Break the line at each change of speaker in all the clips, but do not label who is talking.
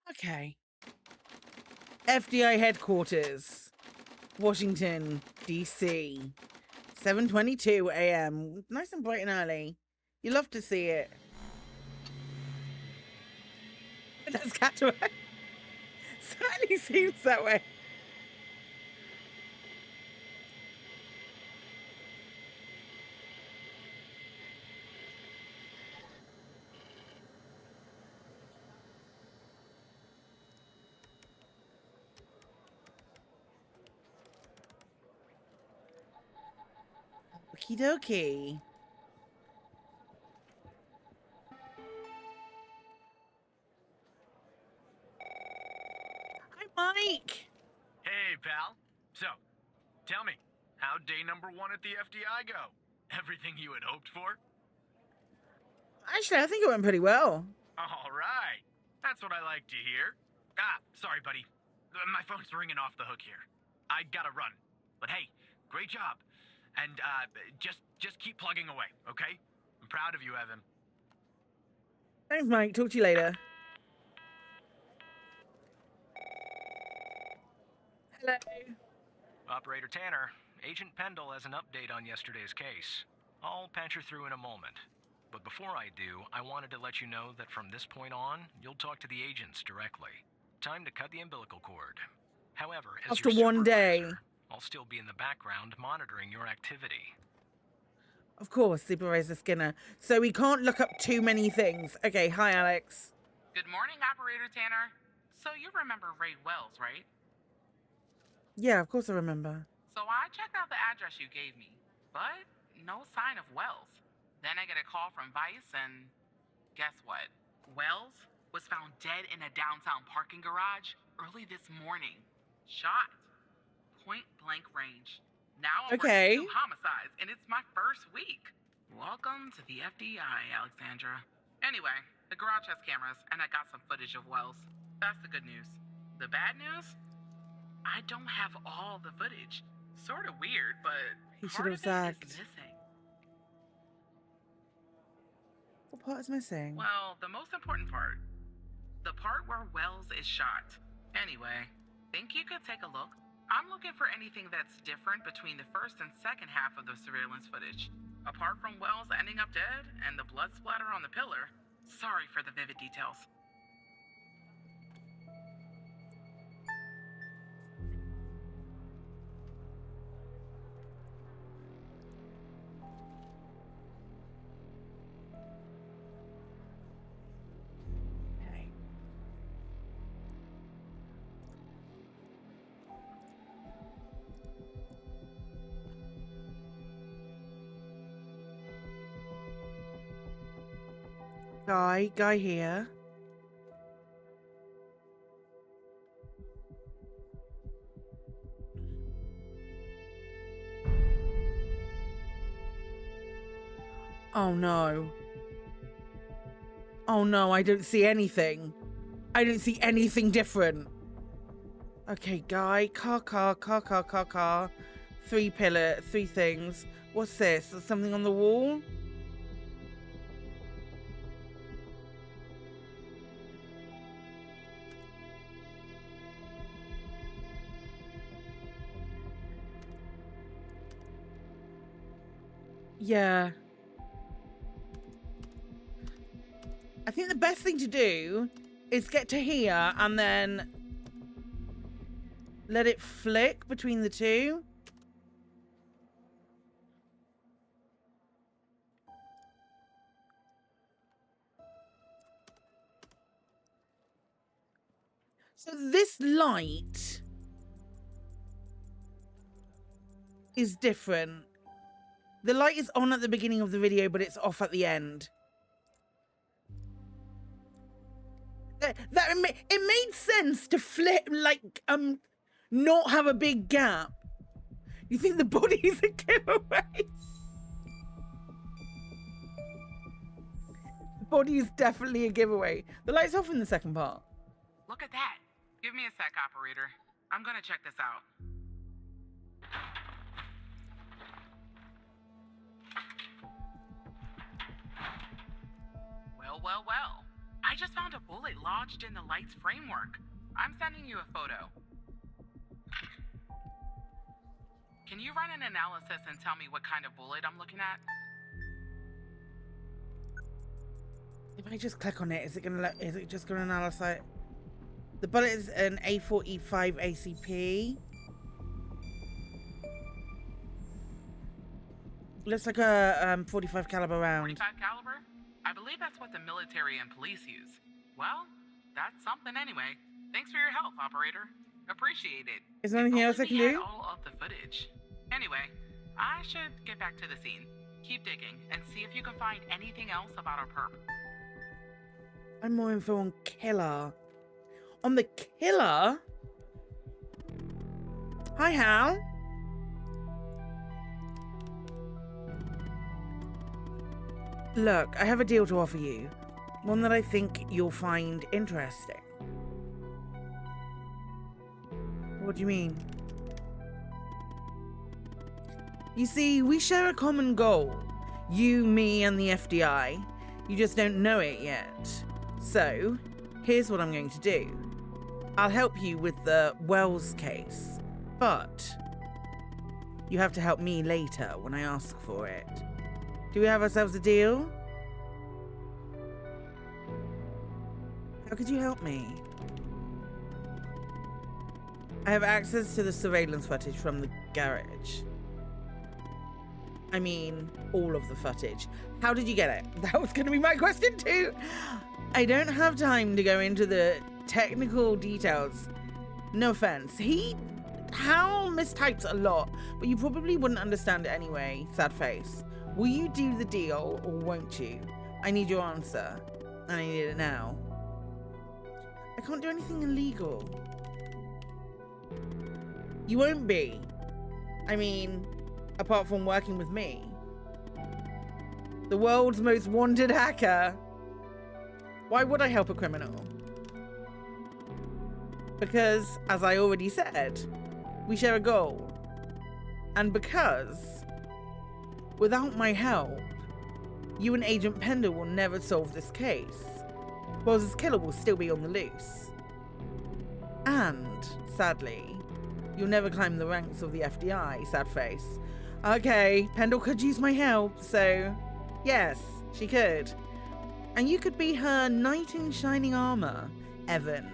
Okay. FDI headquarters, Washington, D.C. 7:22 a.m. Nice and bright and early. You love to see it. That's Cataway. Certainly seems that way. Okie dokie. Hi, Mike.
Hey, pal. So, tell me, how'd day number 1 at the FDI go? Everything you had hoped for?
Actually, I think it went pretty well.
All right. That's what I like to hear. Sorry, buddy. My phone's ringing off the hook here. I gotta run. But hey, great job. And, just keep plugging away, okay? I'm proud of you, Evan.
Thanks, Mike. Talk to you later. Hello.
Operator Tanner, Agent Pendle has an update on yesterday's case. I'll patch her through in a moment. But before I do, I wanted to let you know that from this point on, you'll talk to the agents directly. Time to cut the umbilical cord. However, as
After
your
one day.
I'll still be in the background monitoring your activity.
Of course, Supervisor Skinner. So we can't look up too many things. Okay, hi, Alex.
Good morning, Operator Tanner. So you remember Ray Wells, right?
Yeah, of course I remember.
So I checked out the address you gave me, but no sign of Wells. Then I get a call from Vice, and guess what? Wells was found dead in a downtown parking garage early this morning. Shot. Point blank range. Now I'm working 2 homicides, and it's my first week. Welcome to the FDI, Alexandra. Anyway, the garage has cameras, and I got some footage of Wells. That's the good news. The bad news? I don't have all the footage. Sort of weird, but
He should have
part of it
zagged.
is missing.
What part is missing?
Well, the most important part. The part where Wells is shot. Anyway, think you could take a look? I'm looking for anything that's different between the first and second half of the surveillance footage. Apart from Wells ending up dead and the blood splatter on the pillar. Sorry for the vivid details.
Okay. Guy here. Oh no. Oh no, I don't see anything. I don't see anything different. Okay, guy, car. 3 things. What's this? There's something on the wall? Yeah. I think the best thing to do is get to here and then let it flick between the two. So this light is different. The light is on at the beginning of the video, but it's off at the end. It made sense to flip, like, not have a big gap. You think the body is a giveaway? The body is definitely a giveaway. The light's off in the second part.
Look at that. Give me a sec, operator. I'm gonna check this out. Well. I just found a bullet lodged in the light's framework. I'm sending you a photo. Can you run an analysis and tell me what kind of bullet I'm looking at?
If I just click on it, is it just gonna analyze it? The bullet is an A4E5 ACP. Looks like a 45 caliber round.
45 caliber? I believe that's what the military and police use. Well, that's something anyway. Thanks for your help, operator. Appreciate it.
Is there anything else I can do?
All of the footage. Anyway, I should get back to the scene. Keep digging and see if you can find anything else about our perp.
I'm more info on killer. On the killer? Hi, Hal. Look, I have a deal to offer you. One that I think you'll find interesting. What do you mean? You see, we share a common goal. You, me, and the FDI. You just don't know it yet. So, here's what I'm going to do. I'll help you with the Wells case, but you have to help me later when I ask for it. Do we have ourselves a deal? How could you help me? I have access to the surveillance footage from the garage. I mean, all of the footage. How did you get it? That was going to be my question too. I don't have time to go into the technical details. No offense. Hal mistypes a lot, but you probably wouldn't understand it anyway. Sad face. Will you do the deal or won't you? I need your answer. And I need it now. I can't do anything illegal. You won't be. I mean, apart from working with me. The world's most wanted hacker. Why would I help a criminal? Because, as I already said, we share a goal. And because, without my help, you and Agent Pender will never solve this case. Wells' killer will still be on the loose. And, sadly, you'll never climb the ranks of the FDI, sad face. Okay, Pendle could use my help, so yes, she could. And you could be her knight in shining armor, Evan.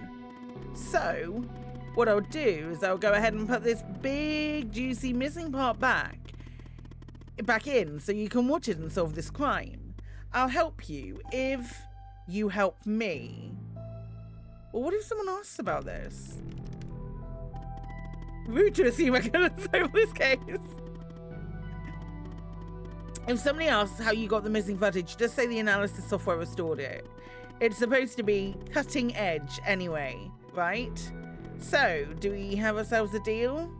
So, what I'll do is I'll go ahead and put this big, juicy missing part back in so you can watch it and solve this crime. I'll help you if you help me. Well, what if someone asks about this? Rude to assume I can solve this case. If somebody asks how you got the missing footage, just say the analysis software restored it. It's supposed to be cutting edge anyway, right? So, do we have ourselves a deal?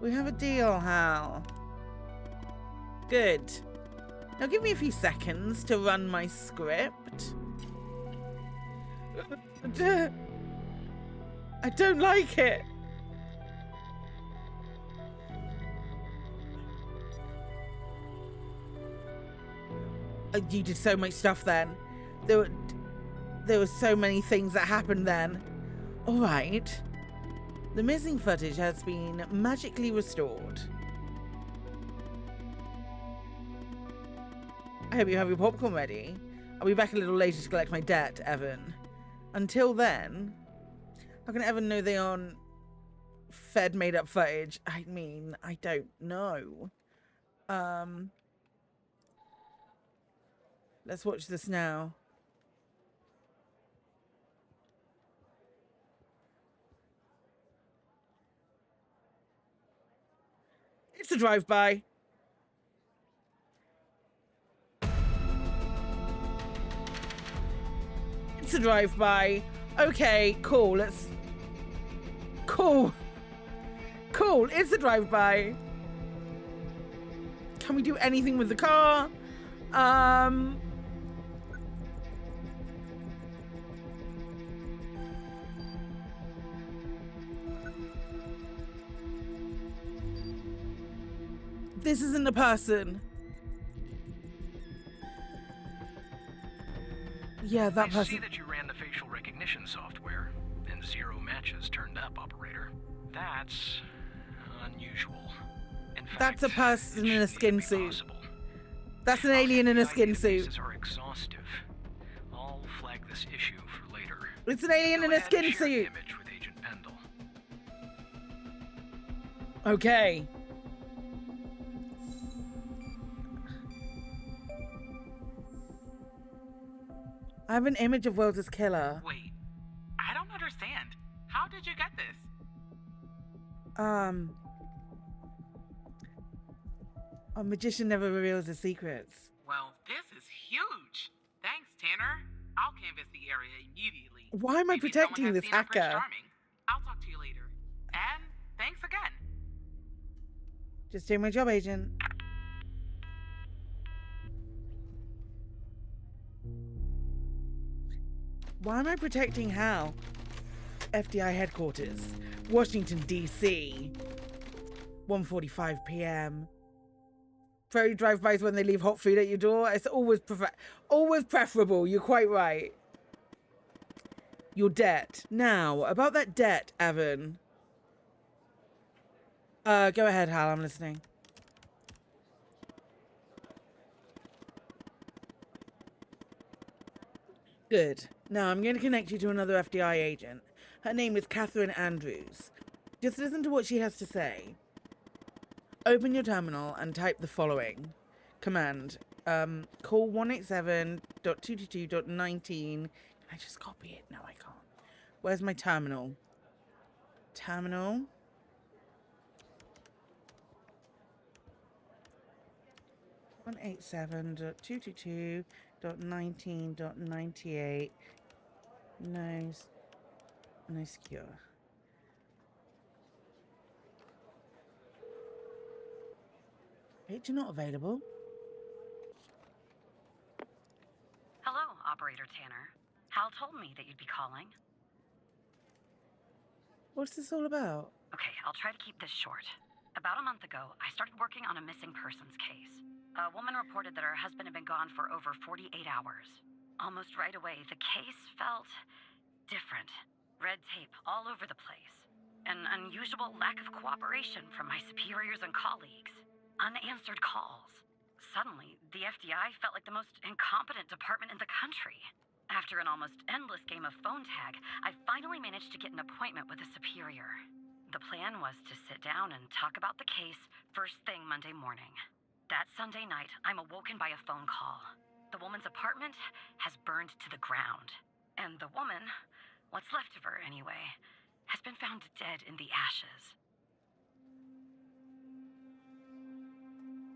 We have a deal, Hal. Good. Now give me a few seconds to run my script. I don't like it. You did so much stuff then. There were so many things that happened then. All right. The missing footage has been magically restored. I hope you have your popcorn ready. I'll be back a little later to collect my debt, Evan. Until then, how can Evan know they aren't fed made-up footage? I mean, I don't know. Let's watch this now. It's a drive-by. It's a drive-by. Okay, cool. Let's... Cool. Cool. It's a drive-by. Can we do anything with the car? This isn't a person. Yeah, that
I
person.
see that you ran the facial recognition software, and 0 matches turned up, operator. That's unusual. In
That's a
fact,
person
it
in a
shouldn't
skin
even be
suit.
possible.
That's an
Our
alien in a
FDI
skin suit.
databases are exhaustive. I'll flag this issue for later.
It's an alien
Go
in a
ahead and
skin
share the
suit.
image with Agent Pendle.
Okay. I have an image of Wells' killer.
Wait, I don't understand. How did you get this?
A magician never reveals his secrets.
Well, this is huge. Thanks, Tanner. I'll canvass the area immediately.
Why am I
Maybe
protecting
someone has
this
seen a Prince
hacker?
Charming. I'll talk to you later. And thanks again.
Just doing my job, agent. Why am I protecting Hal? FDI headquarters, Washington, D.C. 1:45 p.m. Pro drive-bys when they leave hot food at your door. It's always preferable. You're quite right. Your debt. Now, about that debt, Evan. Go ahead, Hal. I'm listening. Good. Now, I'm going to connect you to another FDI agent. Her name is Catherine Andrews. Just listen to what she has to say. Open your terminal and type the following command. Call 187.222.19. Can I just copy it? No, I can't. Where's my terminal? Terminal. One 187.222.19.98. No secure. Agent not available.
Hello, Operator Tanner. Hal told me that you'd be calling.
What's this all about?
Okay, I'll try to keep this short. About a month ago, I started working on a missing persons case. A woman reported that her husband had been gone for over 48 hours. Almost right away, the case felt different. Red tape all over the place. An unusual lack of cooperation from my superiors and colleagues. Unanswered calls. Suddenly, the FDI felt like the most incompetent department in the country. After an almost endless game of phone tag, I finally managed to get an appointment with a superior. The plan was to sit down and talk about the case first thing Monday morning. That Sunday night, I'm awoken by a phone call. The woman's apartment has burned to the ground. And the woman, what's left of her anyway, has been found dead in the ashes.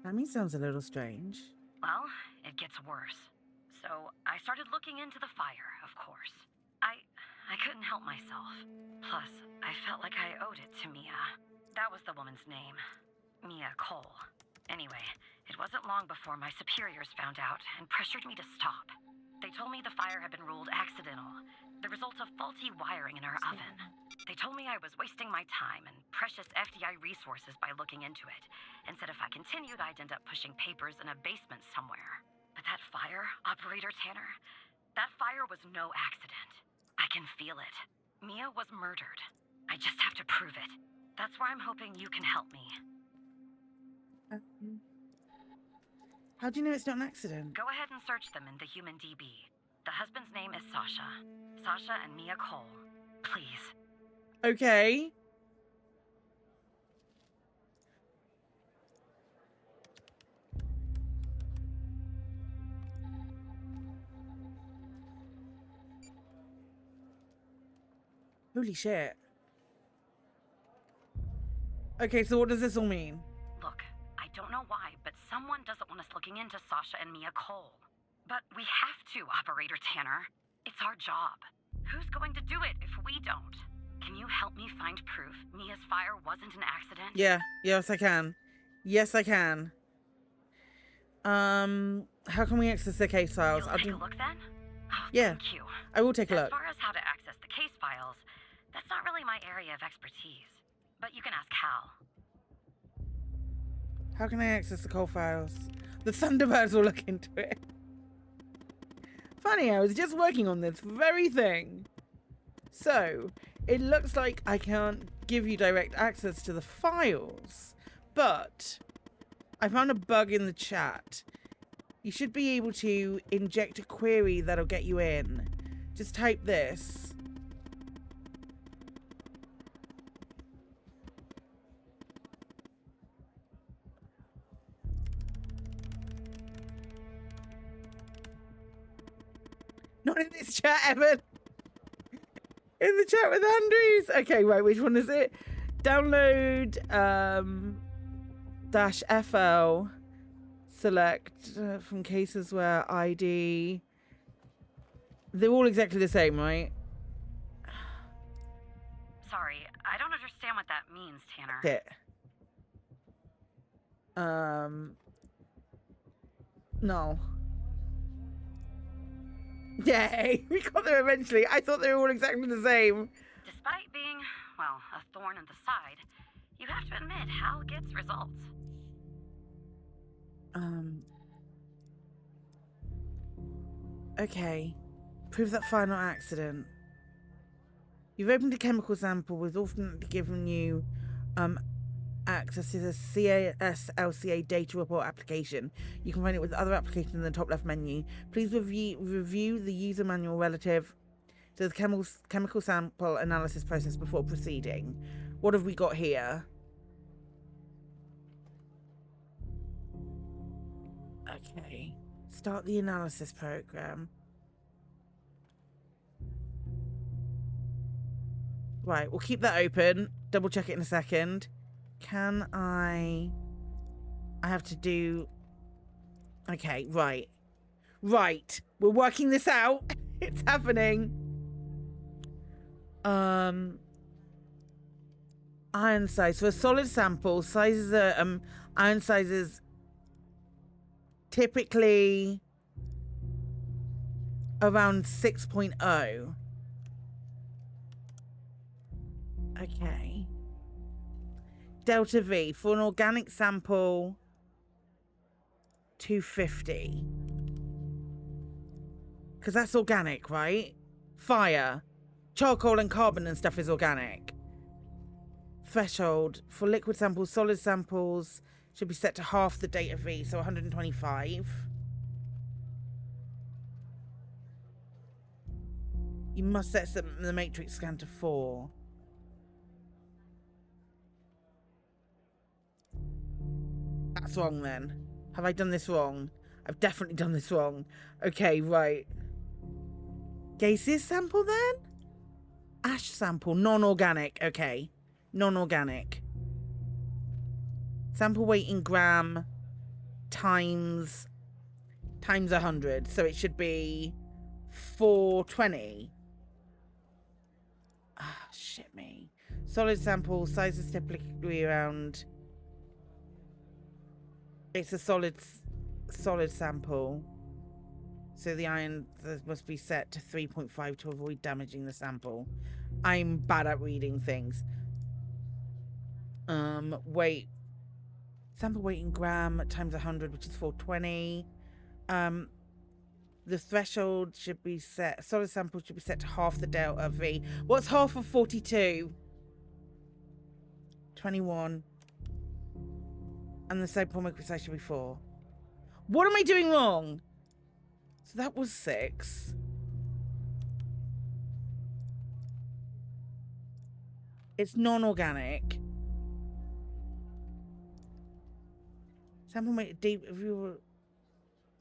That sounds a little strange.
Well, it gets worse. So I started looking into the fire, of course. I couldn't help myself. Plus, I felt like I owed it to Mia. That was the woman's name. Mia Cole. Anyway, it wasn't long before my superiors found out and pressured me to stop. They told me the fire had been ruled accidental, the result of faulty wiring in our oven. They told me I was wasting my time and precious FDI resources by looking into it, and said if I continued, I'd end up pushing papers in a basement somewhere. But that fire, Operator Tanner, that fire was no accident. I can feel it. Mia was murdered. I just have to prove it. That's where I'm hoping you can help me.
How do you know it's not an accident?
Go ahead and search them in the human DB. The husband's name is Sasha. Sasha and Mia Cole. Please.
Okay. Holy shit. Okay, so what does this all mean?
Look, I don't know why, but someone doesn't want us looking into Sasha and Mia Cole. But we have to, Operator Tanner. It's our job. Who's going to do it if we don't? Can you help me find proof Mia's fire wasn't an accident?
Yeah, yes I can. Yes I can. How can we access the case files?
You'll take a look then? Oh,
Yeah.
Thank you.
I will take a look.
As far as how to access the case files, that's not really my area of expertise. But you can ask Hal.
How can I access the call files? The Thunderbirds will look into it. Funny, I was just working on this very thing. So, it looks like I can't give you direct access to the files, but I found a bug in the chat. You should be able to inject a query that'll get you in. Just type this. Not in this chat, Evan. In the chat with Andrews. Okay, right, which one is it? Download -FL. Select from cases where ID. They're all exactly the same, right?
Sorry, I don't understand what that means, Tanner.
It. No. Yay! We got there eventually. I thought they were all exactly the same.
Despite being, well, a thorn in the side, you have to admit Hal gets results.
Okay. Prove that final accident. You've opened a chemical sample with alternately given you access to the CAS-LCA data report application. You can find it with other applications in the top left menu. Please review the user manual relative to the chemical sample analysis process before proceeding. What have we got here? Okay. Start the analysis program. Right, we'll keep that open. Double check it in a second. Can I have to do... Okay, right. Right. We're working this out. It's happening. Iron size. So a solid sample, sizes are, iron sizes typically around 6.0. Okay. Delta V for an organic sample, 250. Because that's organic, right? Fire, charcoal and carbon and stuff is organic. Threshold for liquid samples, solid samples should be set to half the delta V, so 125. You must set the matrix scan to 4. That's wrong then. Have I done this wrong? I've definitely done this wrong. Okay, right. Gaseous sample then? Ash sample, non-organic. Okay. Non-organic. Sample weight in gram times 100. So it should be 420. Ah, shit me. Solid sample, size is typically around... It's a solid sample. So the iron must be set to 3.5 to avoid damaging the sample. I'm bad at reading things. Weight. Sample weight in gram times 100, which is 420. The threshold should be set... Solid sample should be set to half the delta V. What's half of 42? 21. And the sample matrix size should be 4. What am I doing wrong? So that was 6. It's non-organic. Sample matrix deep. If you were...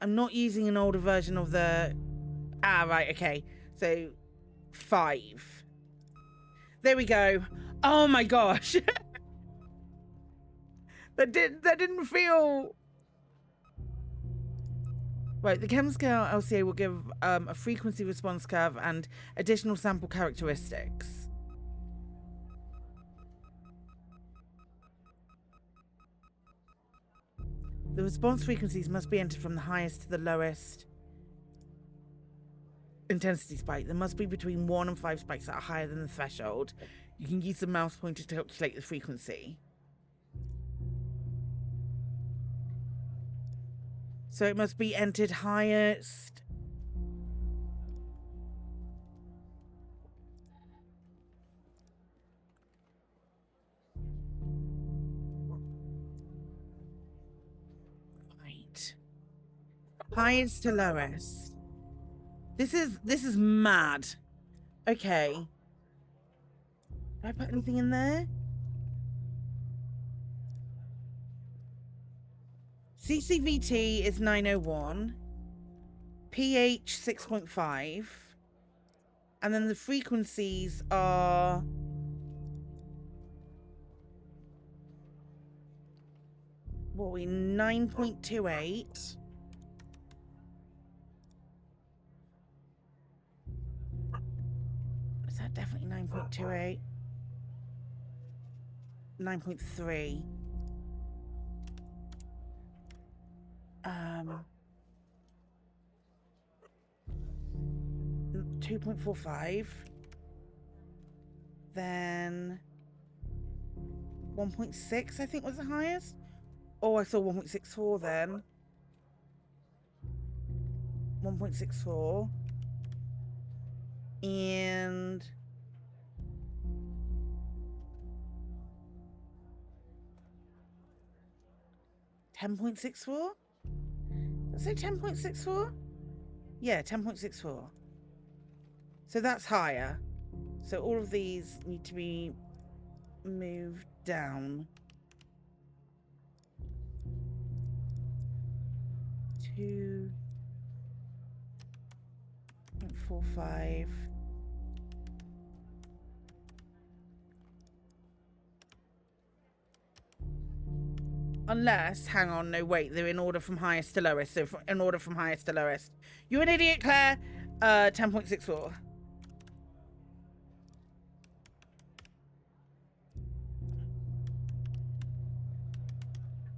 I'm not using an older version of the... Ah, right, okay. So 5. There we go. Oh my gosh. That didn't feel... Right, the chem scale LCA will give a frequency response curve and additional sample characteristics. The response frequencies must be entered from the highest to the lowest intensity spike. There must be between 1 and 5 spikes that are higher than the threshold. You can use the mouse pointer to calculate the frequency. So it must be entered highest Highest to lowest. This is mad. Okay. Did I put anything in there? CCVT is 901. pH 6.5. And then the frequencies are... what are we? 9.28. Is that definitely 9.28? 9.3. 2.45. Then 1.6 I think was the highest. Oh, I saw 1.64 then. 1.64. And 10.64? Let's say 10.64? Yeah, 10.64. So that's higher. So all of these need to be moved down. 2.45. Unless, hang on, no, wait, they're in order from highest to lowest. So in order from highest to lowest. You're an idiot, Claire. 10.64.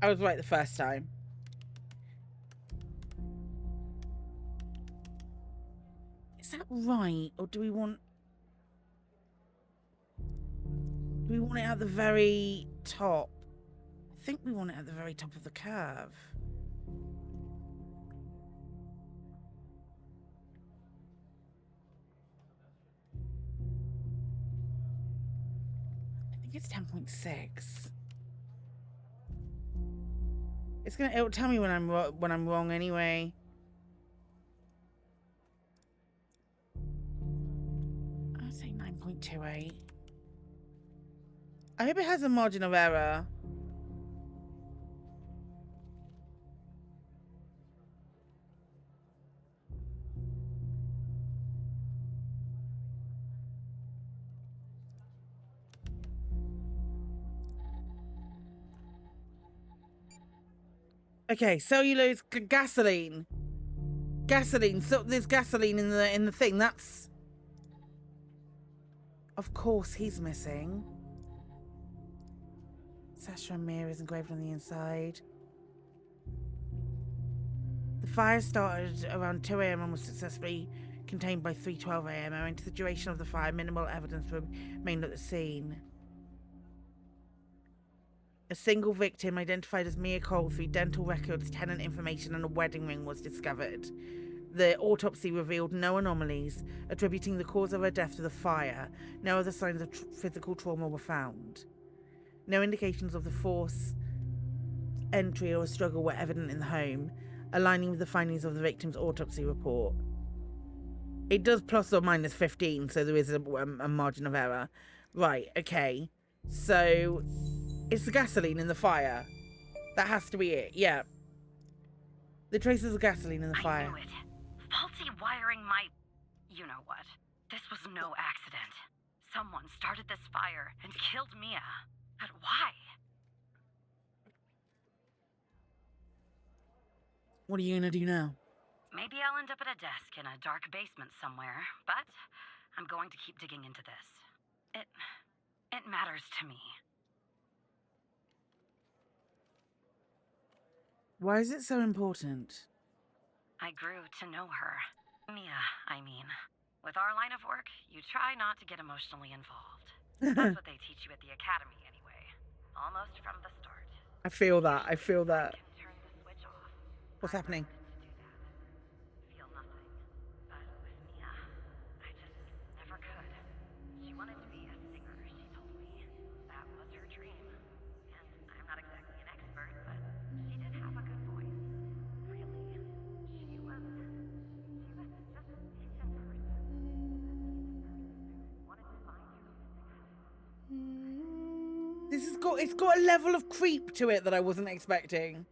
I was right the first time. Is that right? Or do we want... do we want it at the very top? I think we want it at the very top of the curve. I think it's 10.6. It'll tell me when I'm wrong anyway. I'd say 9.28. I hope it has a margin of error. Okay, cellulose, gasoline. Gasoline. So there's gasoline in the thing. That's... of course he's missing. Sasha and Mia is engraved on the inside. The fire started around 2 a.m. and was successfully contained by 3:12 a.m. Owing to the duration of the fire, minimal evidence remained at the scene. A single victim, identified as Mia Cole through dental records, tenant information, and a wedding ring, was discovered. The autopsy revealed no anomalies, attributing the cause of her death to the fire. No other signs of physical trauma were found. No indications of the forced entry or a struggle were evident in the home, aligning with the findings of the victim's autopsy report. It does plus or minus 15, so there is a margin of error. Right, okay. So... it's the gasoline in the fire. That has to be it, yeah. The traces of gasoline in the fire.
I knew it. Faulty wiring my... you know what. This was no accident. Someone started this fire and killed Mia. But why?
What are you gonna do now?
Maybe I'll end up at a desk in a dark basement somewhere, but I'm going to keep digging into this. It matters to me.
Why is it so important?
I grew to know her. Mia, I mean. With our line of work, you try not to get emotionally involved. That's what they teach you at the academy anyway. Almost from the start.
I feel that. I feel that.
Turn the switch off.
What's happening?
Feel nothing. But with Mia, I just never could. She wanted to be a singer, she told me. That was her dream. And I'm not exactly an expert, but she did have a good voice. Really. She
It's got a level of creep to it that I wasn't expecting.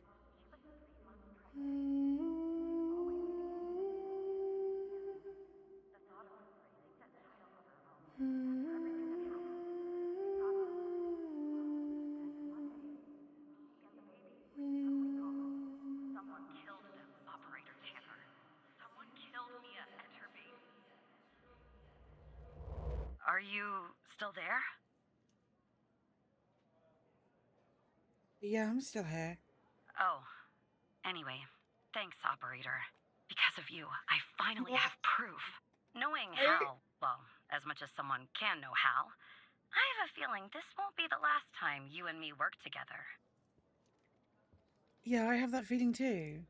Someone killed them, Operator Tanner. Someone killed Mia and her baby. Are you still there?
Yeah, I'm still here.
Oh, anyway, thanks, Operator. Because of you, I finally have proof. Knowing Hal, well, as much as someone can know Hal, I have a feeling this won't be the last time you and me work together.
Yeah, I have that feeling too.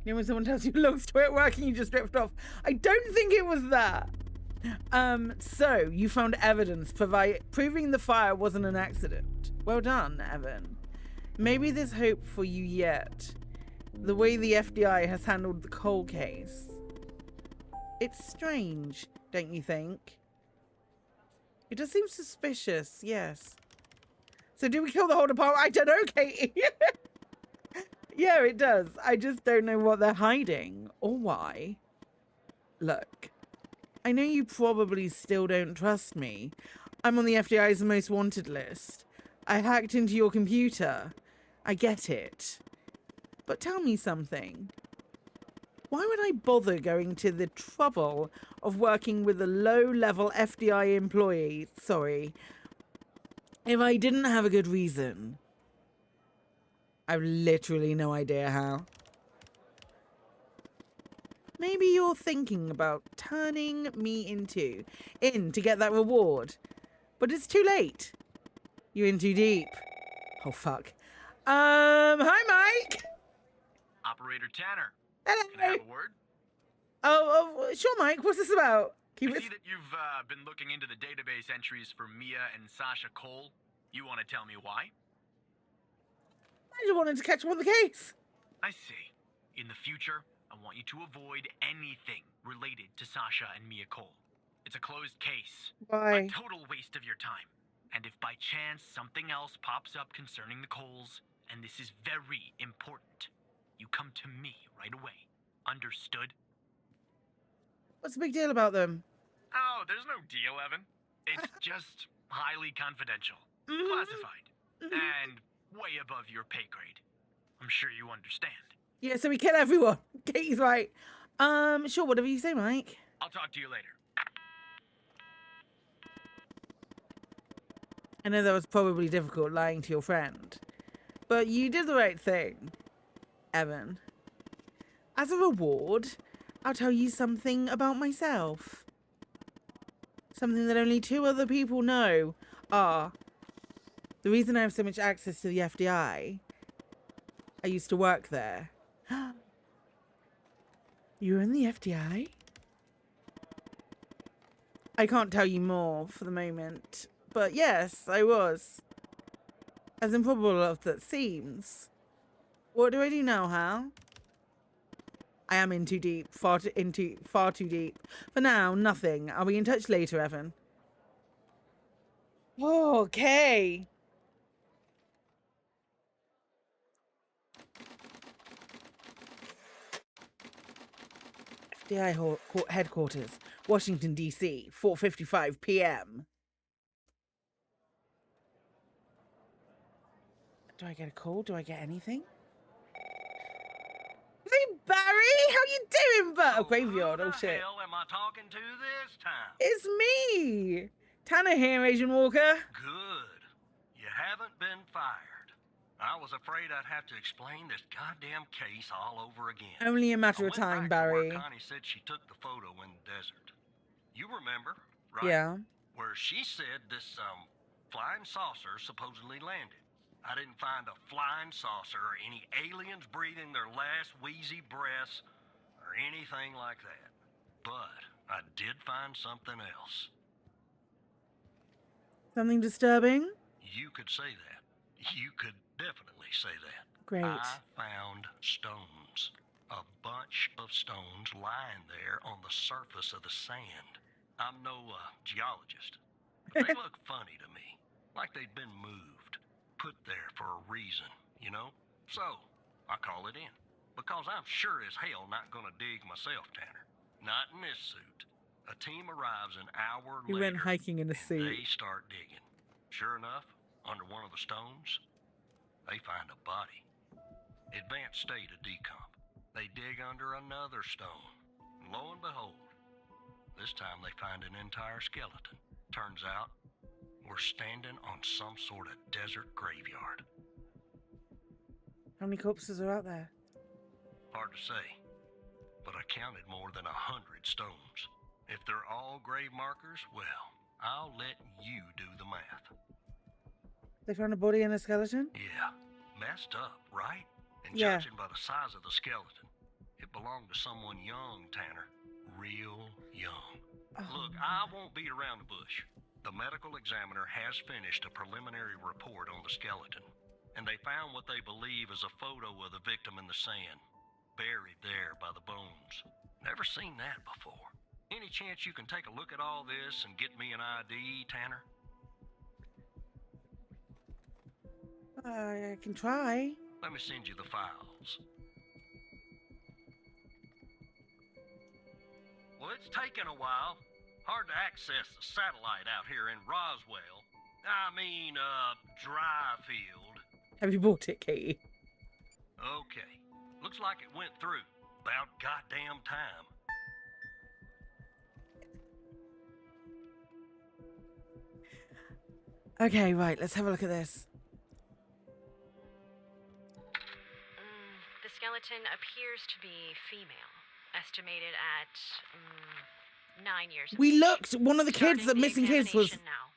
You know when someone tells you lungs to it working, you just drift off. I don't think it was that. So you found evidence proving the fire wasn't an accident. Well done, Evan. Maybe there's hope for you yet. The way the FDI has handled the Cole case. It's strange, don't you think? It does seem suspicious, yes. So do we kill the whole department? I don't know, Katie. Yeah, it does. I just don't know what they're hiding or why. Look, I know you probably still don't trust me. I'm on the FDI's most wanted list. I hacked into your computer. I get it. But tell me something. Why would I bother going to the trouble of working with a low-level FDI employee, if I didn't have a good reason? I've literally no idea how. Maybe you're thinking about turning me in to get that reward. But it's too late. You're in too deep. Oh, fuck. Hi, Mike.
Operator Tanner.
Hello.
Can I have a word?
Oh, sure, Mike. What's this about?
I see that you've been looking into the database entries for Mia and Sasha Cole. You want to tell me why?
I just wanted to catch up on the case.
I see. In the future, I want you to avoid anything related to Sasha and Mia Cole. It's a closed case.
Why?
A total waste of your time. And if by chance something else pops up concerning the Coles, and this is very important, you come to me right away. Understood?
What's the big deal about them?
Oh, there's no deal, Evan. It's just highly confidential. Classified. And way above your pay grade. I'm sure you understand.
Yeah, so we kill everyone. Katie's right. Sure, whatever you say, Mike.
I'll talk to you later.
I know that was probably difficult lying to your friend, but you did the right thing, Evan. As a reward, I'll tell you something about myself. Something that only 2 other people know are the reason I have so much access to the FDI. I used to work there. You were in the FDI? I can't tell you more for the moment, but yes, I was. As improbable as that seems. What do I do now, Hal? I am in too deep, far too deep. For now, nothing. I'll be in touch later, Evan. Okay. FDI headquarters, Washington, D.C., 4:55 p.m. Do I get a call? Do I get anything? Hey, Barry! How you doing, Bert? Oh, graveyard. Oh, shit.
Who the hell am I talking to this time?
It's me! Tanner here, Agent Walker.
Good. You haven't been fired. I was afraid I'd have to explain this goddamn case all over again.
Only a matter of
I went
time,
back to where
Barry.
Connie said she took the photo in the desert. You remember, right?
Yeah.
Where she said this, flying saucer supposedly landed. I didn't find a flying saucer or any aliens breathing their last wheezy breaths or anything like that. But I did find something else.
Something disturbing?
You could say that. You could definitely say that.
Great.
I found stones. A bunch of stones lying there on the surface of the sand. I'm no geologist. They look funny to me, like they'd been moved, put there for a reason, you know? So, I call it in, because I'm sure as hell not gonna dig myself, Tanner. Not in this suit. A team arrives an hour
He
later,
went hiking in a
and
suit.
they start digging. Sure enough, under one of the stones, they find a body. Advanced state of decomp. They dig under another stone. And lo and behold, this time they find an entire skeleton. Turns out, we're standing on some sort of desert graveyard.
How many corpses are out there?
Hard to say, but I counted more than 100 stones. If they're all grave markers, well, I'll let you do the math.
They found a body and a skeleton?
Yeah, messed up, right? And
Yeah.
judging by the size of the skeleton, it belonged to someone young, Tanner. Real young.
Oh,
Look, I won't beat around the bush. The medical examiner has finished a preliminary report on the skeleton, and they found what they believe is a photo of the victim in the sand, buried there by the bones. Never seen that before. Any chance you can take a look at all this and get me an ID, Tanner?
I can try.
Let me send you the files. Well, it's taken a while. Hard to access the satellite out here in Roswell. Dryfield.
Have you bought it, Katie?
Okay. Looks like it went through. About goddamn time.
Okay, right, let's have a look at this.
The skeleton appears to be female, estimated at 9 years of
We
age.
looked. One of the kids, the
Starting
missing kids, was.
examination now.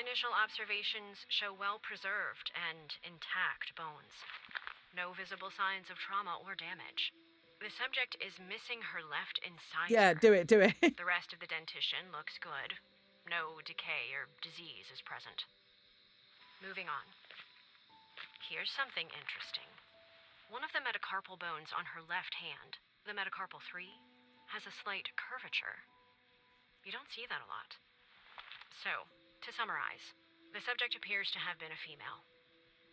Initial observations show well-preserved and intact bones. No visible signs of trauma or damage. The subject is missing her left incisor.
Yeah, do it, do it.
The rest of the dentition looks good. No decay or disease is present. Moving on. Here's something interesting. One of the metacarpal bones on her left hand, the metacarpal 3, has a slight curvature. You don't see that a lot. So, to summarize, the subject appears to have been a female,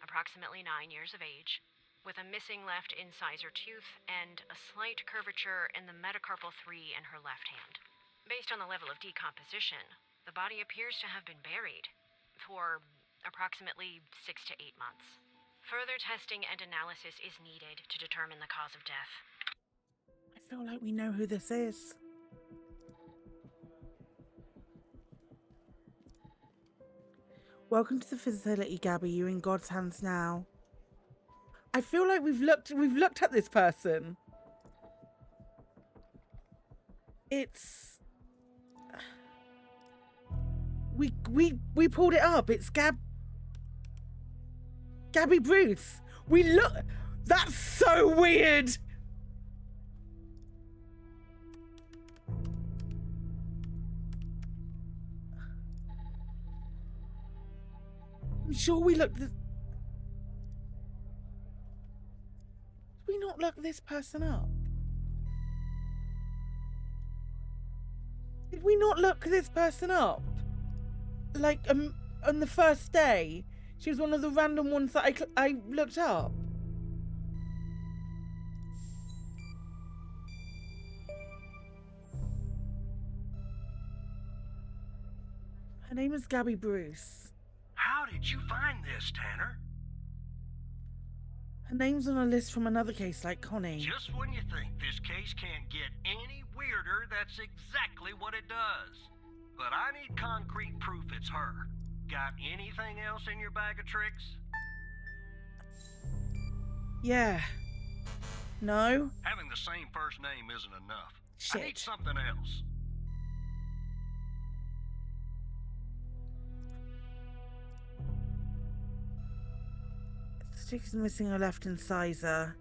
approximately 9 years of age, with a missing left incisor tooth and a slight curvature in the metacarpal 3 in her left hand. Based on the level of decomposition, the body appears to have been buried for approximately 6 to 8 months. Further testing and analysis is needed to determine the cause of death.
I feel like we know who this is. Welcome to the facility, Gabby. You're in God's hands now. I feel like we've looked at this person. It's we pulled it up. It's Gabby Bruce. We look. That's so weird. I'm sure we looked. Did we not look this person up? Did we not look this person up? Like on the first day, she was one of the random ones that I looked up. Her name is Gabby Bruce.
How did you find this, Tanner?
Her name's on a list from another case like Connie.
Just when you think this case can't get any weirder, that's exactly what it does. But I need concrete proof it's her. Got anything else in your bag of tricks?
Yeah. No?
Having the same first name isn't enough.
Shit.
I need something else.
The chick is missing her left incisor.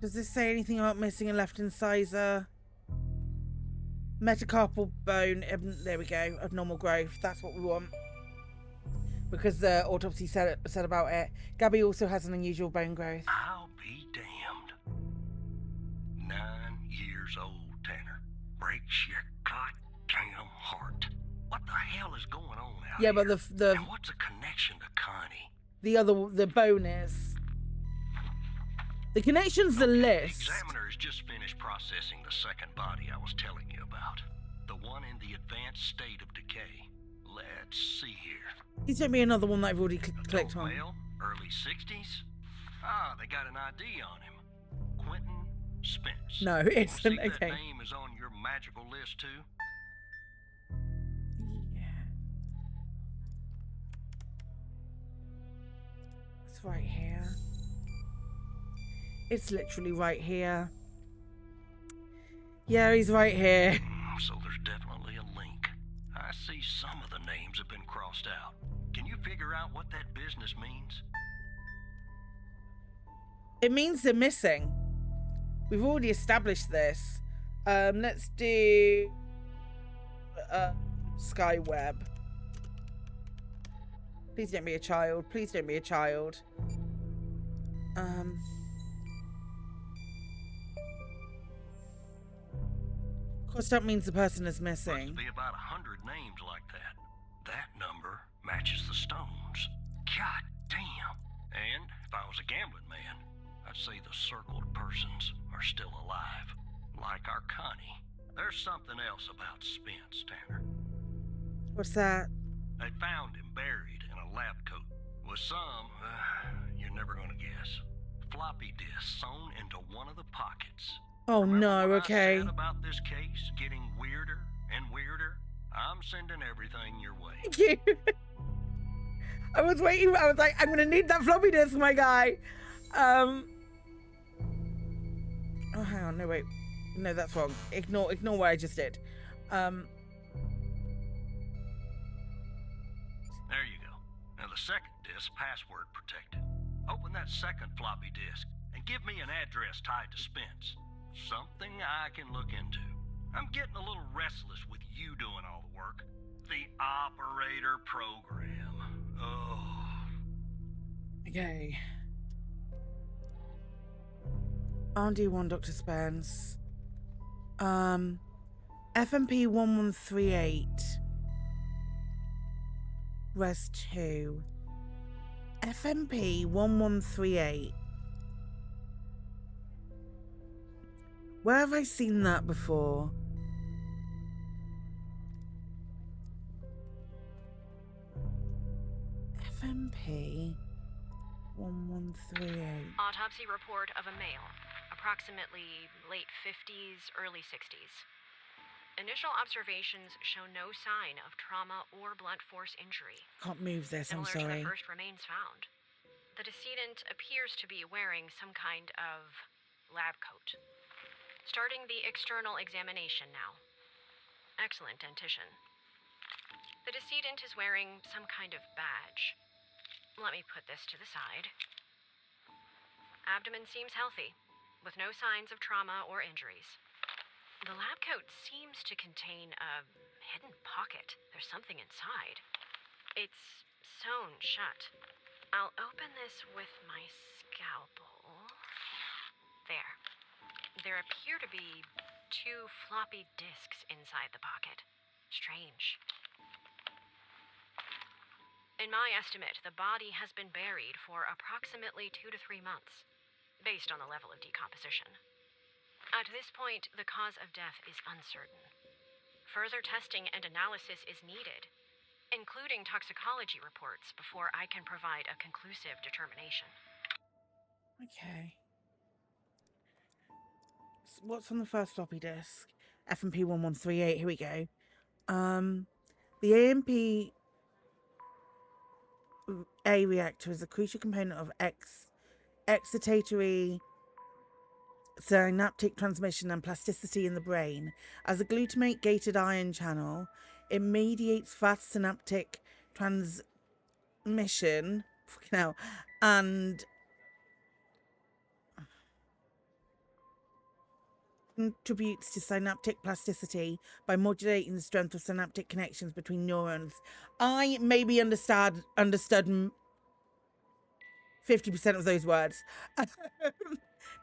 Does this say anything about missing a left incisor? Metacarpal bone. There we go. Abnormal growth. That's what we want. because the autopsy said about it. Gabby also has an unusual bone growth.
I'll be damned. 9 years old, Tanner. Breaks your goddamn heart. What the hell is going on out
Yeah,
here?
but the
And what's a connection to Connie?
the bone is. The connection's the
The
list.
examiner has just finished processing the second body I was telling you about. The one in the advanced state of decay. Let's see here.
Please don't be another one that I've already clicked on.
Male, early 60s. Ah, they got an ID on him. Quentin Spence.
No, it
See
isn't.
if that
Okay.
name is on your magical list too.
Yeah. It's right here. It's literally right here. Yeah, he's right here.
So there's definitely a link. I see some of the names have been crossed out. Can you figure out what that business means?
It means they're missing. We've already established this. Let's do Skyweb. Please don't be a child. Please don't be a child. Crossed out means the person is missing.
Must be about 100 names like that. That number matches the stones. God damn. And if I was a gambling man, I'd say the circled persons are still alive. Like our Connie. There's something else about Spence, Tanner.
What's that?
They found him buried in a lab coat with some, you're never gonna guess, floppy disk sewn into one of the pockets.
Oh
Remember
no,
what
okay.
I said about this case getting weirder and weirder? I'm sending everything your way.
Thank you. I was waiting. I was like, I'm gonna need that floppy disk, my guy. Oh, hang on. No, wait. No, that's wrong. Ignore what I just did.
There you go. Now the second disk, password protected. Open that second floppy disk and give me an address tied to Spence. Something I can look into. I'm getting a little restless with you doing all the work. The operator program. Oh.
Okay. RD1, Dr. Spence. FMP 1138. Res 2. FMP 1138. Where have I seen that before? FMP 1138.
Autopsy report of a male, approximately late 50s, early 60s. Initial observations show no sign of trauma or blunt force injury,
Can't move this, I'm
similar to
sorry.
the first remains found. The decedent appears to be wearing some kind of lab coat. Starting the external examination now. Excellent dentition. The decedent is wearing some kind of badge. Let me put this to the side. Abdomen seems healthy, with no signs of trauma or injuries. The lab coat seems to contain a hidden pocket. There's something inside. It's sewn shut. I'll open this with my scalpel. There. There appear to be 2 floppy disks inside the pocket. Strange. In my estimate, the body has been buried for approximately 2 to 3 months, based on the level of decomposition. At this point, the cause of death is uncertain. Further testing and analysis is needed, including toxicology reports, before I can provide a conclusive determination.
Okay. What's on the first floppy disk? FMP 1138. Here we go. The AMP A reactor is a crucial component of excitatory synaptic transmission and plasticity in the brain. As a glutamate-gated ion channel, it mediates fast synaptic transmission. Fucking hell. And contributes to synaptic plasticity by modulating the strength of synaptic connections between neurons. I maybe understood 50% of those words.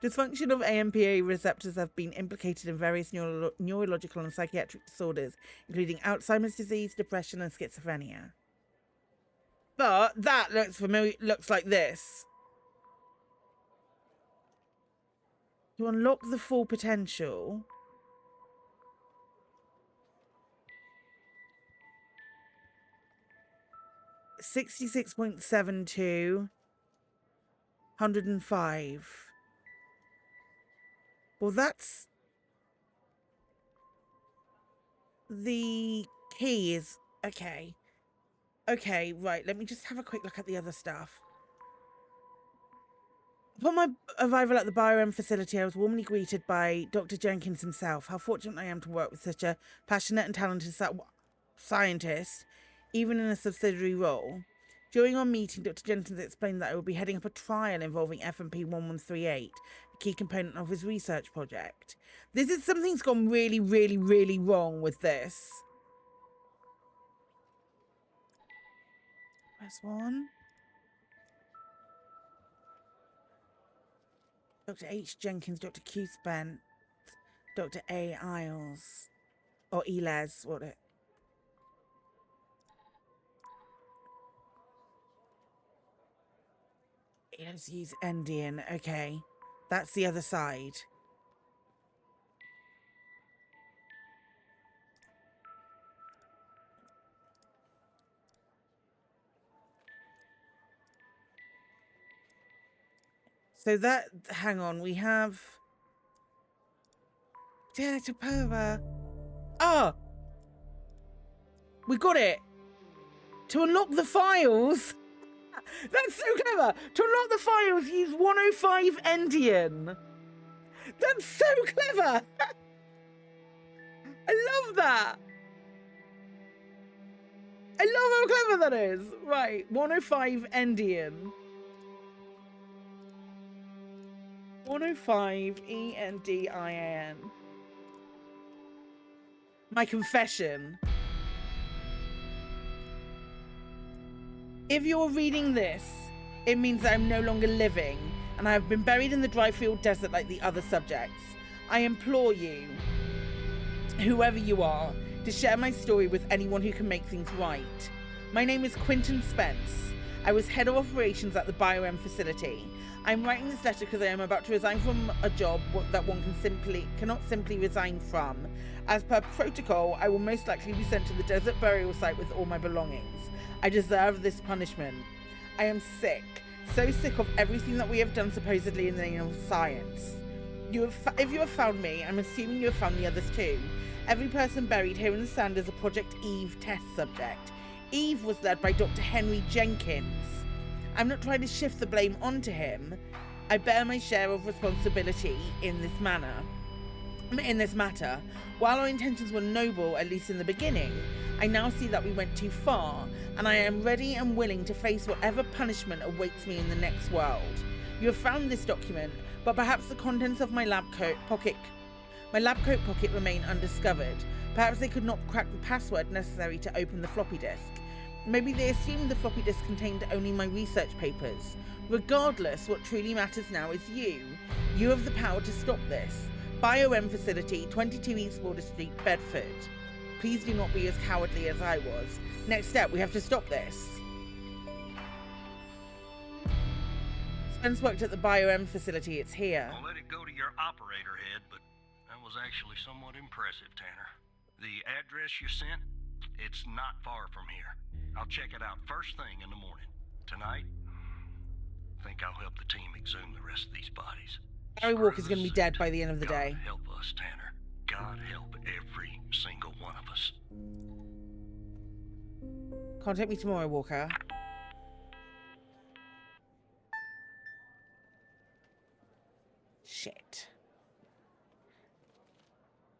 Dysfunction of AMPA receptors have been implicated in various neurological and psychiatric disorders, including Alzheimer's disease, depression, and schizophrenia. But that looks familiar. Looks like this. To unlock the full potential, $66.72, 105. Well, that's the key is okay. Okay, right. Let me just have a quick look at the other stuff. Upon my arrival at the BioM facility, I was warmly greeted by Dr. Jenkins himself. How fortunate I am to work with such a passionate and talented scientist, even in a subsidiary role. During our meeting, Dr. Jenkins explained that I would be heading up a trial involving FMP1138, a key component of his research project. Something's gone really, really, really wrong with this. Press 1. Dr. H. Jenkins, Dr. Q. Spence, Dr. A. Isles, or Eles, what it? Let's use Endian. Okay, that's the other side. So that, hang on, we have Janitor Pova. Ah! We got it! To unlock the files! That's so clever! To unlock the files, use 105 Endian. That's so clever! I love that! I love how clever that is! Right, 105 Endian. 105 ENDIAN. My confession. If you're reading this, it means that I'm no longer living and I have been buried in the dry field desert like the other subjects. I implore you, whoever you are, to share my story with anyone who can make things right. My name is Quinton Spence. I was head of operations at the BioM facility. I'm writing this letter because I am about to resign from a job that one cannot simply resign from. As per protocol, I will most likely be sent to the desert burial site with all my belongings. I deserve this punishment. I am sick, so sick of everything that we have done supposedly in the name of science. If you have found me, I'm assuming you have found the others too. Every person buried here in the sand is a Project Eve test subject. Eve was led by Dr. Henry Jenkins. I'm not trying to shift the blame onto him. I bear my share of responsibility in this matter. While our intentions were noble, at least in the beginning, I now see that we went too far, and I am ready and willing to face whatever punishment awaits me in the next world. You have found this document, but perhaps the contents of my lab coat pocket remain undiscovered. Perhaps they could not crack the password necessary to open the floppy disk. Maybe they assumed the floppy disk contained only my research papers. Regardless, what truly matters now is you. You have the power to stop this. BioM facility, 22 East Border Street, Bedford. Please do not be as cowardly as I was. Next step, we have to stop this. Spence worked at the BioM facility. It's here.
I'll let it go to your operator head, but that was actually somewhat impressive, Tanner. The address you sent, it's not far from here. I'll check it out first thing in the morning. Tonight, I think I'll help the team exhume the rest of these bodies.
Gary Walker's going to be dead by the end of the day.
God help us, Tanner. God help every single one of us.
Contact me tomorrow, Walker. Shit.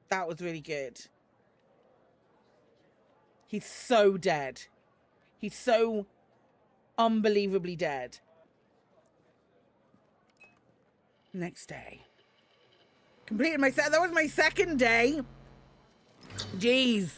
That was really good. He's so dead. He's so unbelievably dead. Next day. Completed my set. That was my second day. Jeez.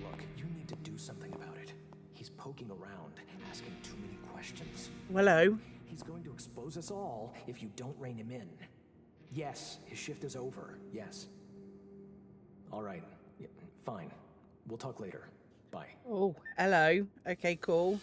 Look, you need to do something about it. He's poking around, asking too many questions.
Hello.
He's going to expose us all if you don't rein him in. Yes, his shift is over. Yes. All right. Yeah, fine. We'll talk later. Bye.
Oh, hello. Okay, cool.